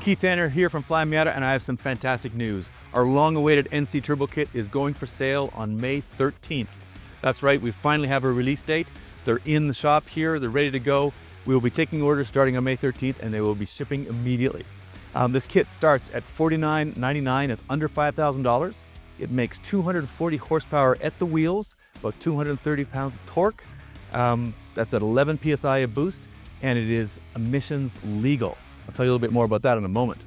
Keith Tanner here from Flyin Miata, and I have some fantastic news. Our long-awaited NC Turbo Kit is going for sale on May 13th. That's right, we finally have a release date. They're in the shop here, they're ready to go. We will be taking orders starting on May 13th, and they will be shipping immediately. This kit starts at $49.99. It's under $5,000. It makes 240 horsepower at the wheels, about 230 pounds of torque. That's at 11 PSI of boost, and it is emissions legal. I'll tell you a little bit more about that in a moment.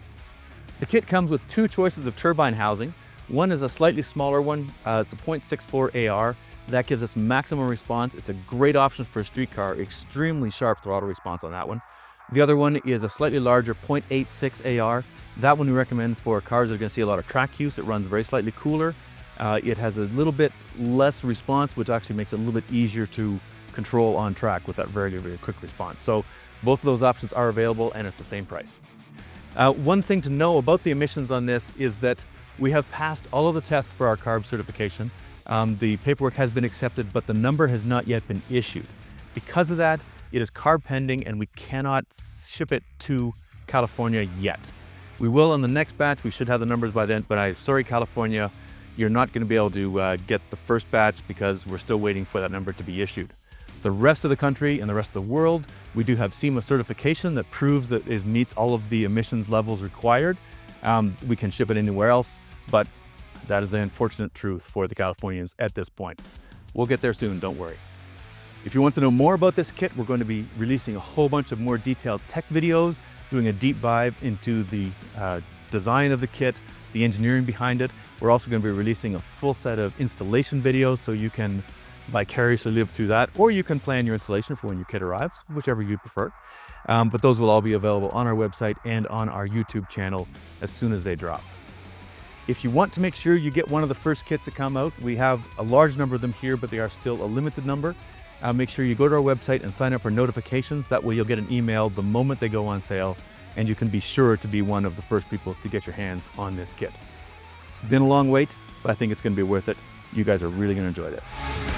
The kit comes with two choices of turbine housing. One is a slightly smaller one. It's a 0.64 AR. That gives us maximum response. It's a great option for a street car, extremely sharp throttle response on that one. The other one is a slightly larger 0.86 AR. That one we recommend for cars that are going to see a lot of track use. It runs very slightly cooler. It has a little bit less response, which actually makes it a little bit easier to control on track with that very, very quick response. So both of those options are available, and it's the same price. One thing to know about the emissions on this is that we have passed all of the tests for our CARB certification. The paperwork has been accepted, but the number has not yet been issued. Because of that, it is CARB pending, and we cannot ship it to California yet. We will on the next batch. We should have the numbers by then, but I'm sorry, California, you're not going to be able to get the first batch because we're still waiting for that number to be issued. The rest of the country and the rest of the world, we do have SEMA certification that proves that it meets all of the emissions levels required. We can ship it anywhere else, but that is the unfortunate truth for the Californians at this point. We'll get there soon, don't worry. If you want to know more about this kit, we're going to be releasing a whole bunch of more detailed tech videos, doing a deep dive into the design of the kit, the engineering behind it. We're also going to be releasing a full set of installation videos so you can vicariously live through that, or you can plan your installation for when your kit arrives, whichever you prefer. But those will all be available on our website and on our YouTube channel as soon as they drop. If you want to make sure you get one of the first kits that come out, we have a large number of them here, but they are still a limited number. Make sure you go to our website and sign up for notifications. That way you'll get an email the moment they go on sale, and you can be sure to be one of the first people to get your hands on this kit. It's been a long wait, but I think it's going to be worth it. You guys are really going to enjoy this.